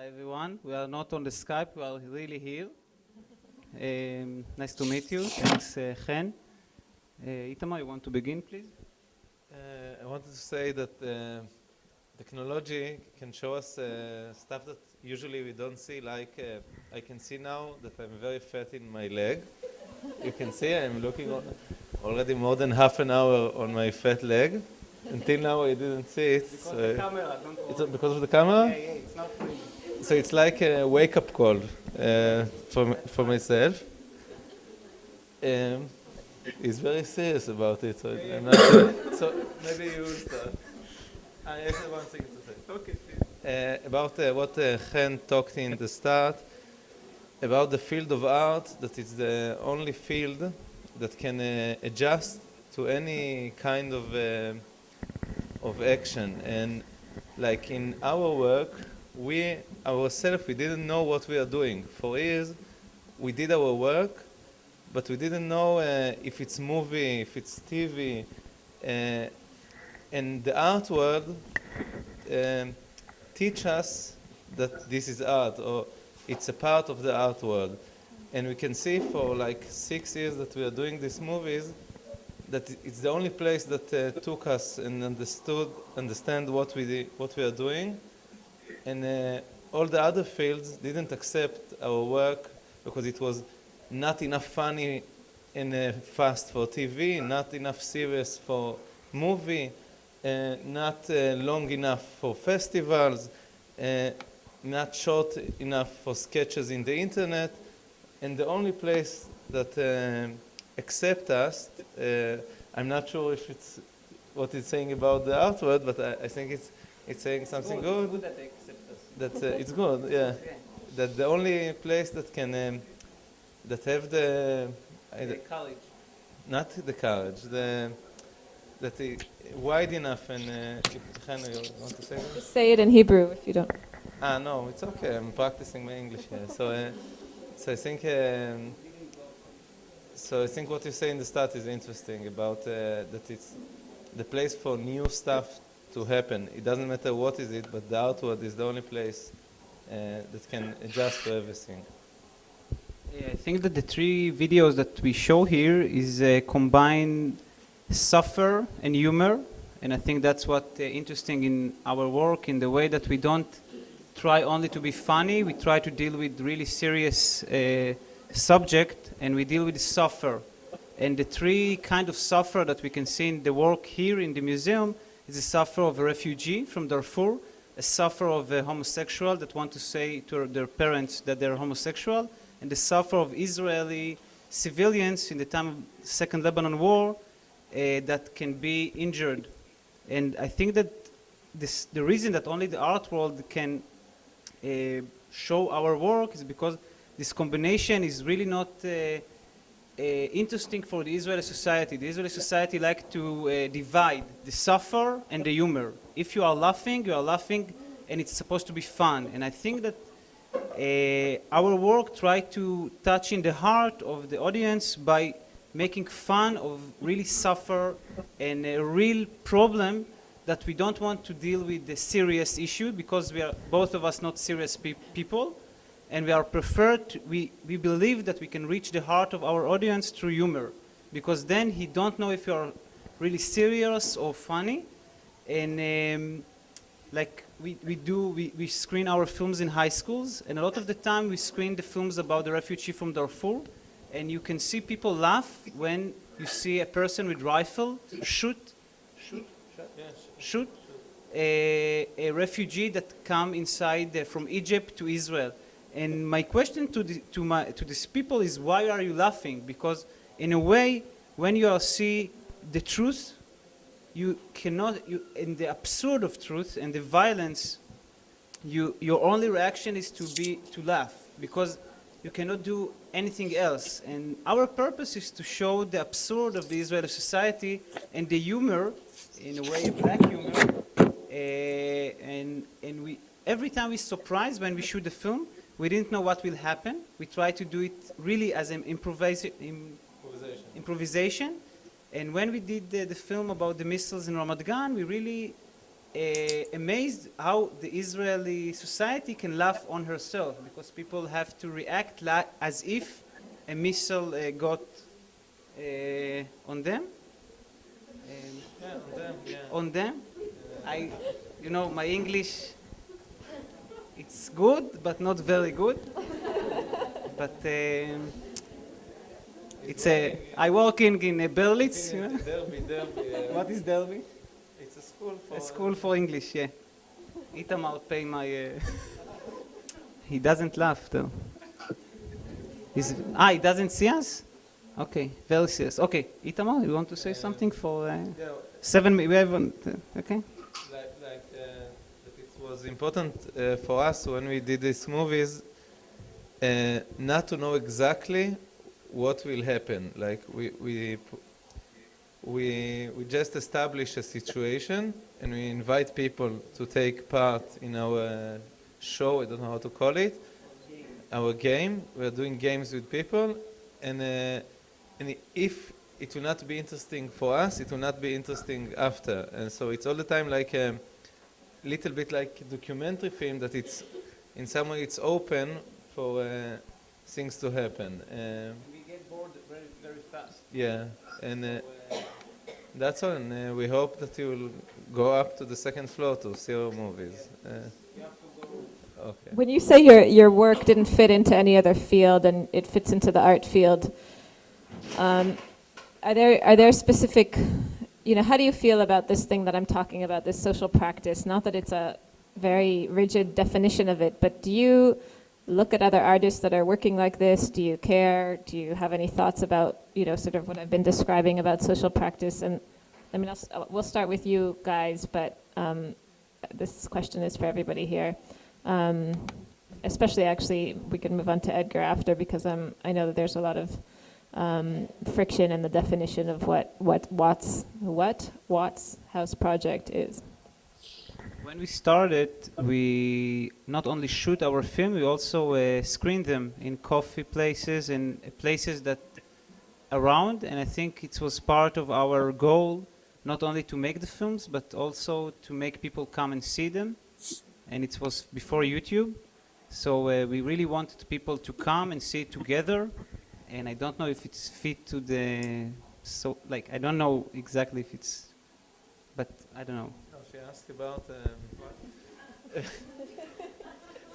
Hi everyone. We are not on the Skype. We are really here. Nice to meet you. Thanks, Chen. Itamar, you want to begin, please? I wanted to say that technology can show us stuff that usually we don't see. Like I can see now that I'm very fat in my leg. You can see I'm looking already more than half an hour on my fat leg. Until now I didn't see it. Because of the camera. Don't worry. It's because of the camera? Yeah, it's not for you. So it's like a wake-up call for myself. He's very serious about it, so I'm not sure. So maybe you will start. I have one thing to say. Okay, please. About what Chen talked in the start, about the field of art, that it's the only field that can adjust to any kind of action. And like in our work, we ourselves, we didn't know what we are doing. For years, we did our work, but we didn't know if it's movie, if it's TV. And the art world teach us that this is art, or it's a part of the art world. And we can see for like 6 years that we are doing these movies, that it's the only place that took us and understand what we are doing. And all the other fields didn't accept our work because it was not enough funny and fast for TV, not enough serious for movie, not long enough for festivals, not short enough for sketches in the internet. And the only place that accept us, I'm not sure if it's what it's saying about the art world, but I think it's saying something good. It's good that they accept us. That it's good, yeah. That the only place that can that have the courage. not the courage, that wide enough and Chen, you want to say that? Just say it in Hebrew if you don't. No, it's okay. I'm practicing my English here. So I think what you say in the start is interesting about that it's the place for new stuff to happen. It doesn't matter what is it, but the outward is the only place that can adjust to everything. Yeah, I think that the 3 videos that we show here is combine suffer and humor, and I think that's what interesting in our work, in the way that we don't try only to be funny. We try to deal with really serious subject, and we deal with suffer. And the 3 kind of suffer that we can see in the work here in the museum is a suffer of a refugee from Darfur, a suffer of a homosexual that want to say to their parents that they're homosexual, and the suffer of Israeli civilians in the time of the Second Lebanon War that can be injured. And I think that the reason that only the art world can show our work is because this combination is really not interesting for the Israeli society. The Israeli society like to divide the suffer and the humor. If you are laughing, and it's supposed to be fun. And I think that our work try to touch in the heart of the audience by making fun of really suffer and a real problem that we don't want to deal with the serious issue, because we are both of us not serious people, and we are we believe that we can reach the heart of our audience through humor, because then he don't know if you are really serious or funny. And like we screen our films in high schools, and a lot of the time we screen the films about the refugee from Darfur, and you can see people laugh when you see a person with rifle shoot a refugee that come inside from Egypt to Israel. And my question to these people is, why are you laughing? Because in a way, when you see the truth, you cannot, in the absurd of truth and the violence, your only reaction is to laugh, because you cannot do anything else. And our purpose is to show the absurd of the Israeli society and the humor, in a way, black humor. And we every time we're surprised when we shoot the film. We didn't know what will happen. We tried to do it really as an improvisation. And when we did the film about the missiles in Ramat Gan, we really amazed how the Israeli society can laugh on herself because people have to react as if a missile got on them. Yeah, on them, yeah. On them. You know, my English, it's good, but not very good. But I work in a Berlitz. You know? Derby. What is Derby? It's a school for... A school for English, yeah. Itamar pay my... He doesn't laugh, though. He doesn't see us? Okay, very serious. Okay, Itamar, you want to say something for 7 minutes? We haven't, okay? That it was important for us when we did these movies not to know exactly what will happen. Like we just establish a situation and we invite people to take part in our show, I don't know how to call it, our game. We're doing games with people, and if it will not be interesting for us, it will not be interesting after. And so it's all the time like a little bit like a documentary film that it's, in some way it's open for things to happen. We get bored very, very fast. Yeah, and that's all. And we hope that you will go up to the second floor to see our movies. Okay. When you say your work didn't fit into any other field and it fits into the art field, are there specific, you know, how do you feel about this thing that I'm talking about, this social practice? Not that it's a very rigid definition of it, but do you look at other artists that are working like this? Do you care? Do you have any thoughts about, you know, sort of what I've been describing about social practice? And I mean, we'll start with you guys, but this question is for everybody here. Especially, actually, we can move on to Edgar after, because I know that there's a lot of friction in the definition of what Watts House Project is. When we started, we not only shoot our film, we also screen them in coffee places and places that around, and I think it was part of our goal not only to make the films but also to make people come and see them. And it was before YouTube, so we really wanted people to come and see it together. And I don't know if it's fit to the, so like I don't know exactly if it's, but I don't know. No, she asked about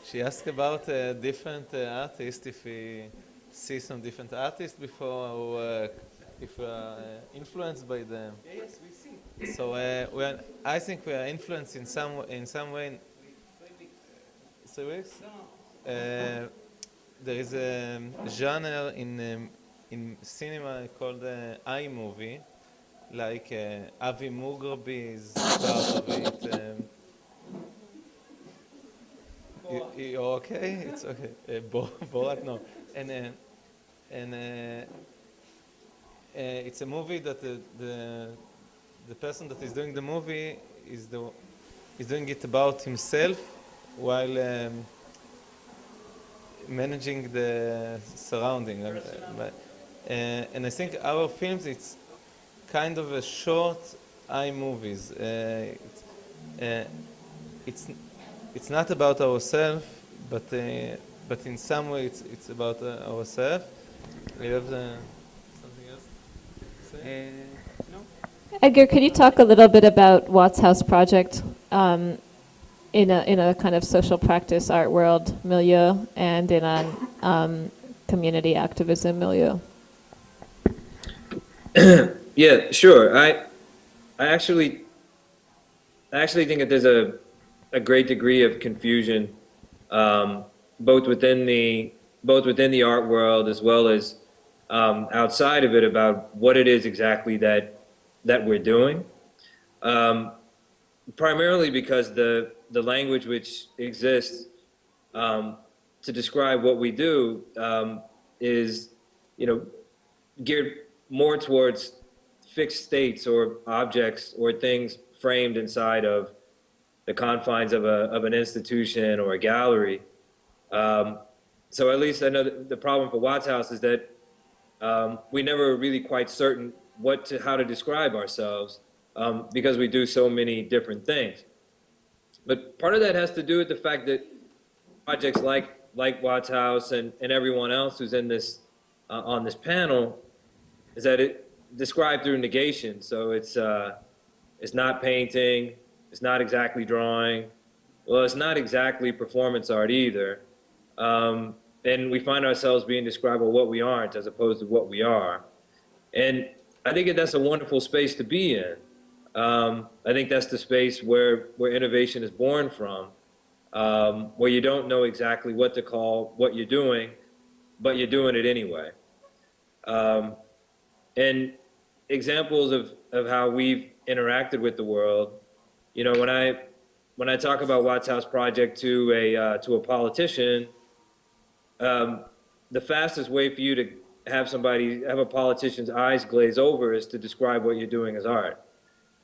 she asked about different artists, if we see some different artists before, or if we are influenced by them. Yes, we see. So I think we are influenced in some way. 3 weeks? No. There is a genre in cinema called iMovie, like Avi Mugrabi is part of it. You okay? It's okay. Borat, no. And it's a movie that the person that is doing the movie is doing it about himself while managing the surrounding. And I think our films, it's kind of a short iMovies. It's not about ourselves, but in some way it's about ourselves. We have something else to say? No. Edgar, could you talk a little bit about Watts House Project in a kind of social practice art world milieu and in a community activism milieu? Yeah, sure. I actually think that there's a great degree of confusion, both within the art world as well as outside of it, about what it is exactly that we're doing. Primarily because the language which exists to describe what we do is, geared more towards fixed states or objects or things framed inside of the confines of an institution or a gallery. So at least I know that the problem for Watts House is that we never were really quite certain how to describe ourselves, because we do so many different things. But part of that has to do with the fact that projects like Watts House and everyone else who's in this on this panel is that it described through negation. So it's not painting, it's not exactly drawing, well, it's not exactly performance art either. And we find ourselves being described as what we aren't as opposed to what we are. And I think that's a wonderful space to be in. I think that's the space where innovation is born from, where you don't know exactly what to call what you're doing, but you're doing it anyway. And examples of how we've interacted with the world, you know, when I talk about Watts House Project to a politician, the fastest way for you to have a politician's eyes glaze over is to describe what you're doing as art.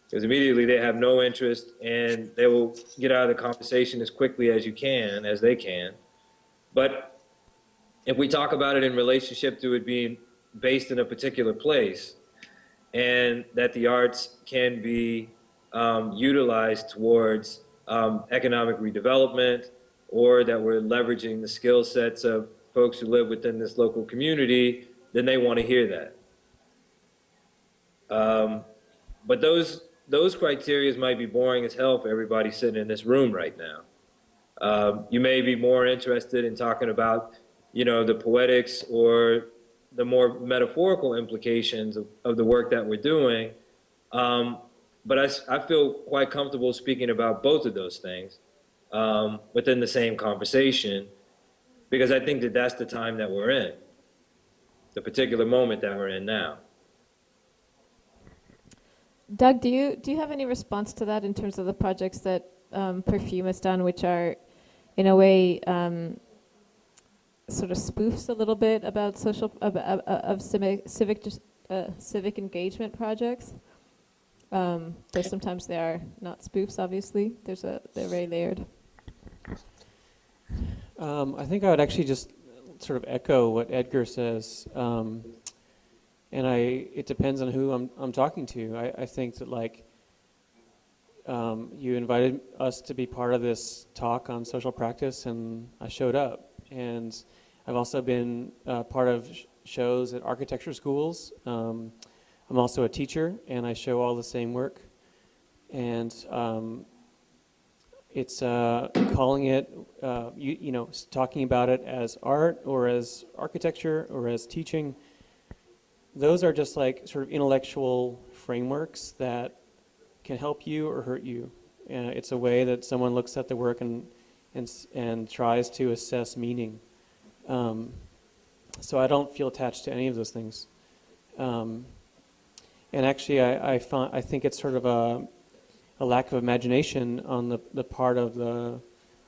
Because immediately they have no interest and they will get out of the conversation as quickly as they can. But if we talk about it in relationship to it being based in a particular place and that the arts can be utilized towards economic redevelopment, or that we're leveraging the skill sets of folks who live within this local community, then they want to hear that. But those criteria might be boring as hell for everybody sitting in this room right now. You may be more interested in talking about, you know, the poetics or the more metaphorical implications of the work that we're doing. But I feel quite comfortable speaking about both of those things within the same conversation, because I think that that's the time that we're in, the particular moment that we're in now. Doug, do you have any response to that in terms of the projects that Parfyme has done, which are, in a way, sort of spoofs a little bit about civic engagement projects? Though sometimes they are not spoofs. Obviously, they're very layered. I think I would actually just sort of echo what Edgar says. And it depends on who I'm talking to. I think that, like, you invited us to be part of this talk on social practice, and I showed up. And I've also been part of shows at architecture schools. I'm also a teacher, and I show all the same work. And it's calling it, talking about it as art or as architecture or as teaching. Those are just like sort of intellectual frameworks that can help you or hurt you. It's a way that someone looks at the work and tries to assess meaning. So I don't feel attached to any of those things. And actually, I think it's sort of a lack of imagination on the part of the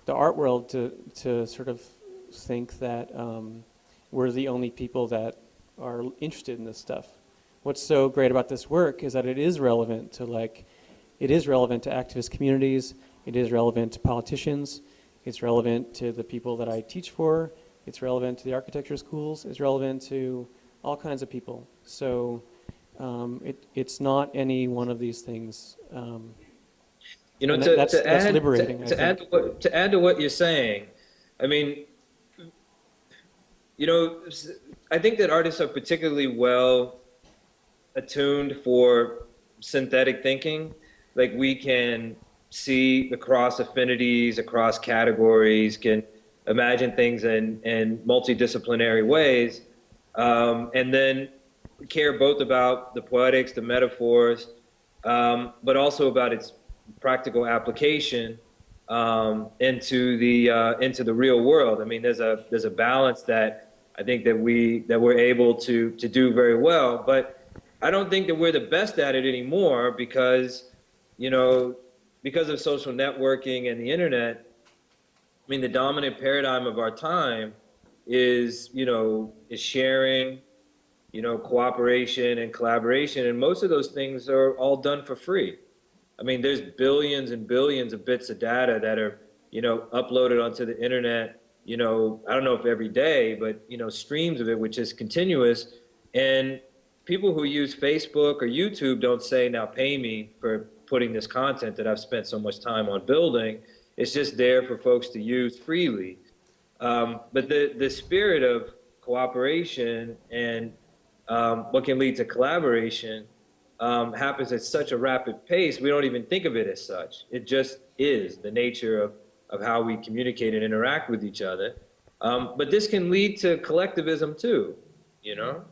art world to sort of think that we're the only people that are interested in this stuff. What's so great about this work is that it is relevant to activist communities, it is relevant to politicians, it's relevant to the people that I teach for, it's relevant to the architecture schools, it's relevant to all kinds of people. So it's not any one of these things. You know, that's liberating. To add to what you're saying, I mean, you know, I think that artists are particularly well attuned for synthetic thinking. Like, we can see across affinities, across categories, can imagine things in multidisciplinary ways, and then care both about the poetics, the metaphors, but also about its practical application into the real world. I mean, there's a balance that I think that we're able to do very well, but I don't think that we're the best at it anymore because of social networking and the internet. I mean, the dominant paradigm of our time is sharing, cooperation and collaboration, and most of those things are all done for free. I mean, there's billions and billions of bits of data that are, uploaded onto the internet, I don't know if every day, but, streams of it, which is continuous. And people who use Facebook or YouTube don't say, now pay me for putting this content that I've spent so much time on building. It's just there for folks to use freely. But the spirit of cooperation and what can lead to collaboration happens at such a rapid pace, we don't even think of it as such. It just is the nature of how we communicate and interact with each other. But this can lead to collectivism too, you know?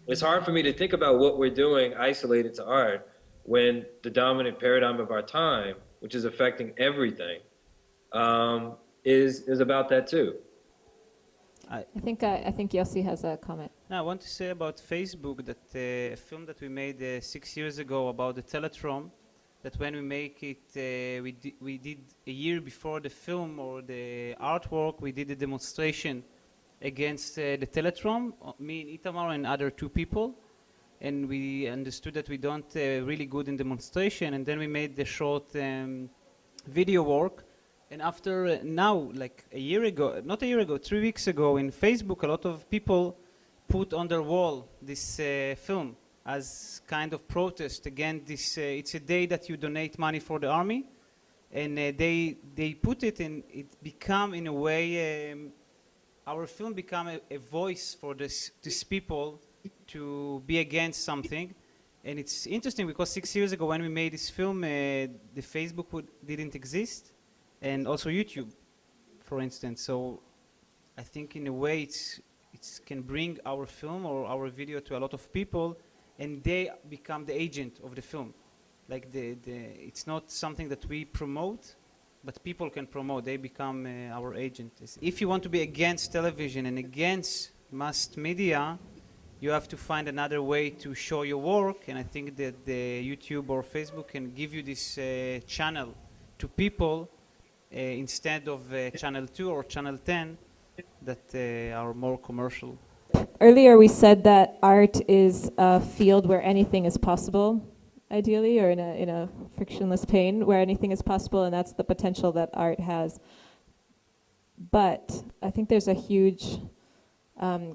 It's hard for me to think about what we're doing isolated to art when the dominant paradigm of our time, which is affecting everything, is about that too. I think Yossi has a comment. Now, I want to say about Facebook that a film that we made 6 years ago about the Teletron, that when we make it, we did a year before the film or the artwork, we did a demonstration against the Teletron, me and Itamar and other 2 people, and we understood that we don't really good in demonstration, and then we made the short video work. And after now, like a year ago, not a year ago, 3 weeks ago, in Facebook, a lot of people put on their wall this film as kind of protest against this. It's a day that you donate money for the army, and they put it in. It become in a way, our film become a voice for these people to be against something. And it's interesting because 6 years ago when we made this film, the Facebook didn't exist. And also YouTube, for instance. So I think in a way it can bring our film or our video to a lot of people, and they become the agent of the film. Like it's not something that we promote, but people can promote. They become our agent. If you want to be against television and against mass media, you have to find another way to show your work. And I think that the YouTube or Facebook can give you this channel to people instead of channel 2 or channel 10 that are more commercial. Earlier we said that art is a field where anything is possible, ideally, or in a frictionless plane where anything is possible, and that's the potential that art has. But I think there's a huge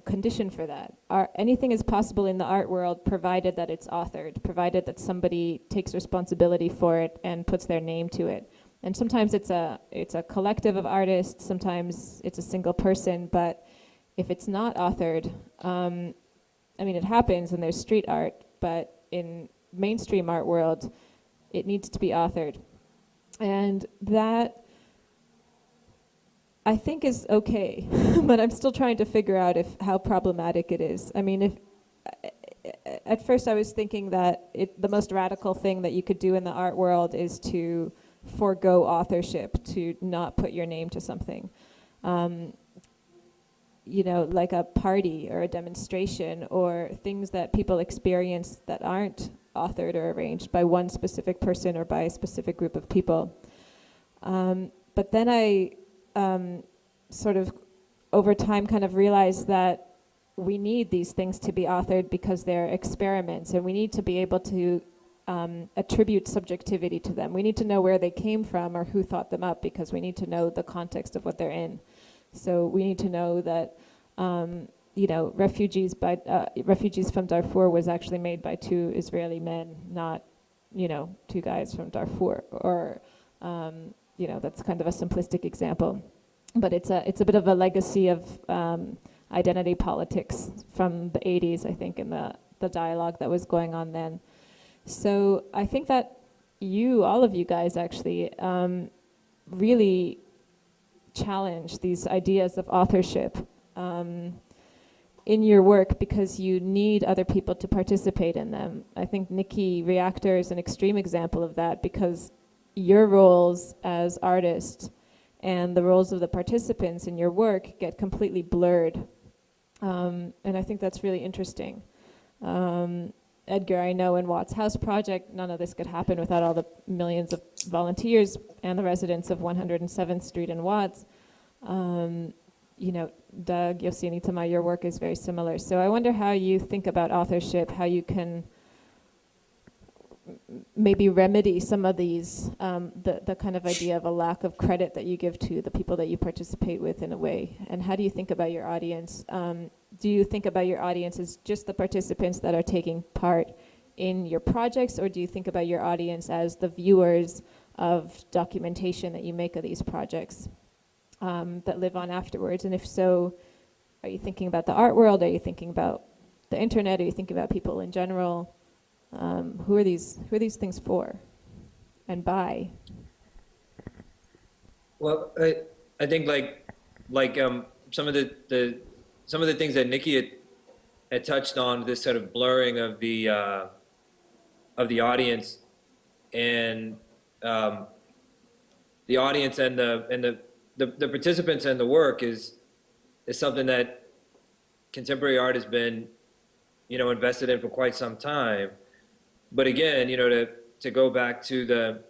condition for that. Anything is possible in the art world provided that it's authored, provided that somebody takes responsibility for it and puts their name to it. And sometimes it's a collective of artists, sometimes it's a single person, but if it's not authored, I mean, it happens and there's street art, but in mainstream art world, it needs to be authored. And that, I think, is okay, but I'm still trying to figure out how problematic it is. I mean, at first I was thinking that the most radical thing that you could do in the art world is to forego authorship, to not put your name to something. You know, like a party or a demonstration or things that people experience that aren't authored or arranged by one specific person or by a specific group of people. But then I sort of over time kind of realized that we need these things to be authored because they're experiments, and we need to be able to attribute subjectivity to them. We need to know where they came from or who thought them up, because we need to know the context of what they're in. So we need to know that, you know, refugees from Darfur was actually made by 2 Israeli men, not, you know, 2 guys from Darfur. Or, you know, that's kind of a simplistic example, but it's a bit of a legacy of identity politics from the 80s, I think, in the dialogue that was going on then. So I think that all of you guys actually really challenge these ideas of authorship in your work, because you need other people to participate in them. I think Nikki Reactor is an extreme example of that, because your roles as artists and the roles of the participants in your work get completely blurred. And I think that's really interesting. Edgar, I know in Watts House Project, none of this could happen without all the millions of volunteers and the residents of 107th Street in Watts. You know, Doug, Yossi, and Itamar, your work is very similar. So I wonder how you think about authorship, how you can maybe remedy some of these, the kind of idea of a lack of credit that you give to the people that you participate with in a way. And how do you think about your audience? Do you think about your audience as just the participants that are taking part in your projects, or do you think about your audience as the viewers of documentation that you make of these projects that live on afterwards? And if so, are you thinking about the art world? Are you thinking about the internet? Are you thinking about people in general? Who are these things for and by? Well, I think like some of the things that Nikki had touched on, this sort of blurring of the audience and the audience and the participants in the work is something that contemporary art has been, invested in for quite some time. But again, to go back to the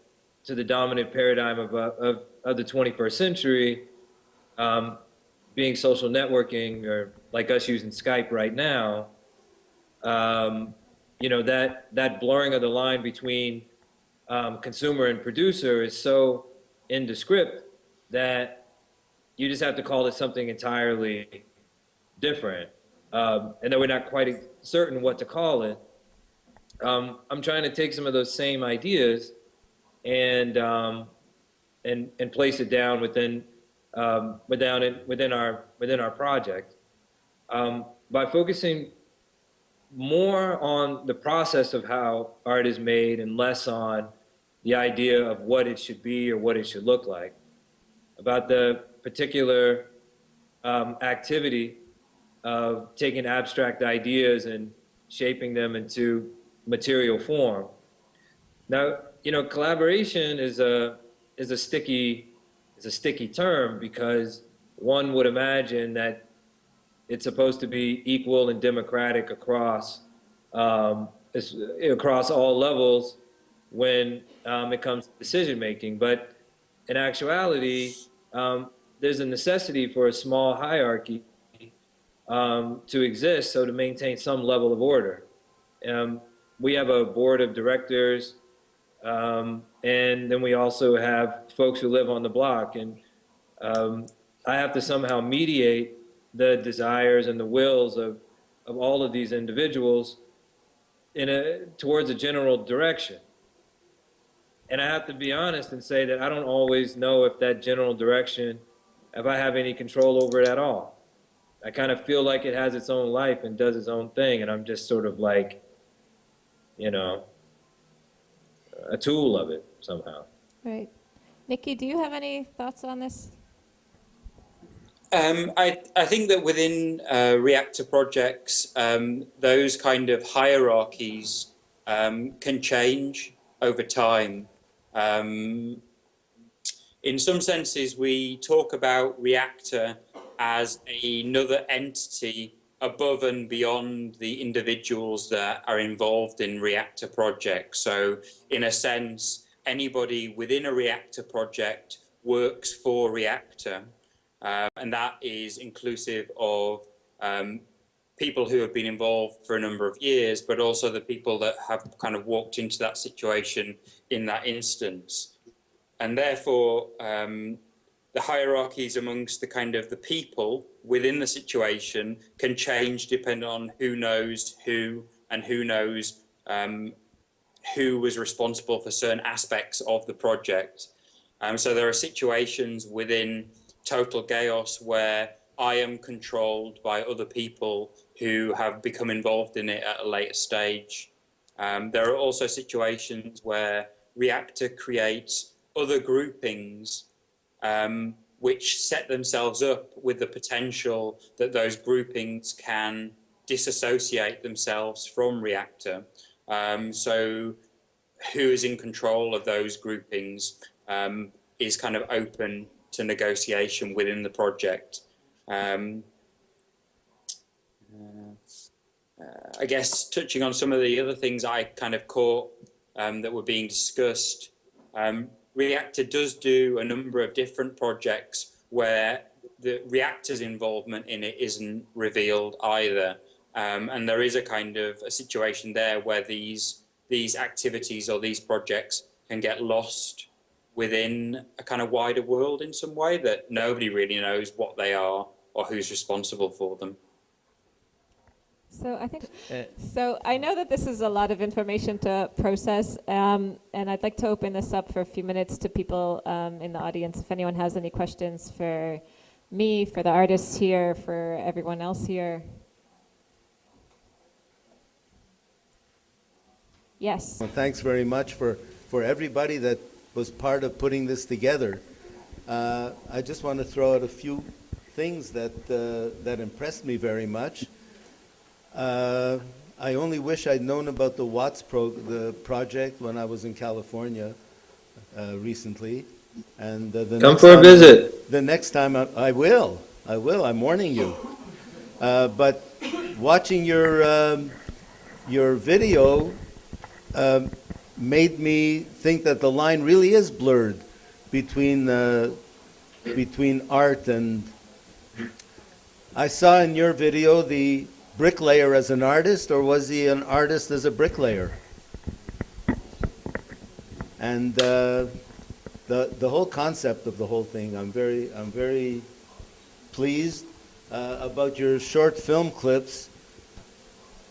dominant paradigm of the 21st century, being social networking, or like us using Skype right now, that blurring of the line between consumer and producer is so indescript that you just have to call it something entirely different, and that we're not quite certain what to call it. I'm trying to take some of those same ideas and place it down within our project, by focusing more on the process of how art is made and less on the idea of what it should be or what it should look like, about the particular activity of taking abstract ideas and shaping them into material form. Now, collaboration is a sticky term, because one would imagine that it's supposed to be equal and democratic across all levels when it comes to decision making. But in actuality, there's a necessity for a small hierarchy to exist, so to maintain some level of order. We have a board of directors, and then we also have folks who live on the block, and I have to somehow mediate the desires and the wills of all of these individuals towards a general direction. And I have to be honest and say that I don't always know if that general direction, if I have any control over it at all. I kind of feel like it has its own life and does its own thing, and I'm just sort of like, a tool of it somehow. Right. Nikki, do you have any thoughts on this? I think that within reactor projects, those kind of hierarchies can change over time. In some senses, we talk about reactor as another entity above and beyond the individuals that are involved in reactor projects. So in a sense, anybody within a reactor project works for reactor. And that is inclusive of people who have been involved for a number of years, but also the people that have kind of walked into that situation in that instance. And therefore, the hierarchies amongst the kind of the people within the situation can change depending on who knows who and who knows who was responsible for certain aspects of the project. So there are situations within Total Chaos where I am controlled by other people who have become involved in it at a later stage. There are also situations where Reactor creates other groupings which set themselves up with the potential that those groupings can disassociate themselves from Reactor. So who is in control of those groupings is kind of open to negotiation within the project. I guess touching on some of the other things I kind of caught that were being discussed, Reactor does do a number of different projects where the Reactor's involvement in it isn't revealed either. And there is a kind of a situation there where these activities or these projects can get lost within a kind of wider world in some way that nobody really knows what they are or who's responsible for them. So I think, Uh, so I know that this is a lot of information to process, and I'd like to open this up for a few minutes to people in the audience. If anyone has any questions for me, for the artists here, for everyone else here. Yes. Well, thanks very much for everybody that was part of putting this together. I just want to throw out a few things that impressed me very much. I only wish I'd known about the Watts the project when I was in California recently. And Come for a visit. The next time I will. I'm warning you. But watching your video made me think that the line really is blurred between art and. I saw in your video the bricklayer as an artist, or was he an artist as a bricklayer? And the whole concept of the whole thing, I'm very pleased about your short film clips.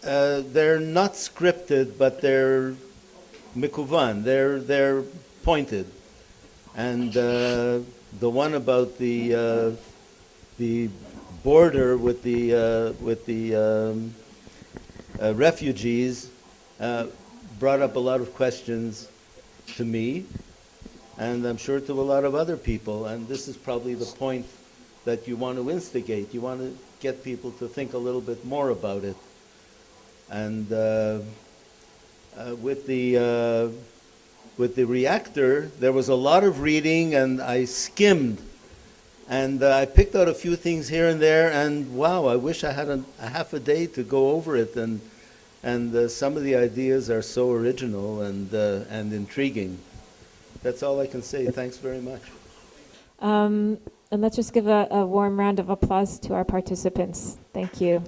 They're not scripted, but they're mikuvan. They're pointed, and the one about the border with the refugees brought up a lot of questions to me, and I'm sure to a lot of other people. And this is probably the point that you want to instigate. You want to get people to think a little bit more about it. And with the Reactor, there was a lot of reading, and I skimmed, and I picked out a few things here and there. And wow, I wish I had a half a day to go over it. And some of the ideas are so original and intriguing. That's all I can say. Thanks very much. And let's just give a warm round of applause to our participants. Thank you.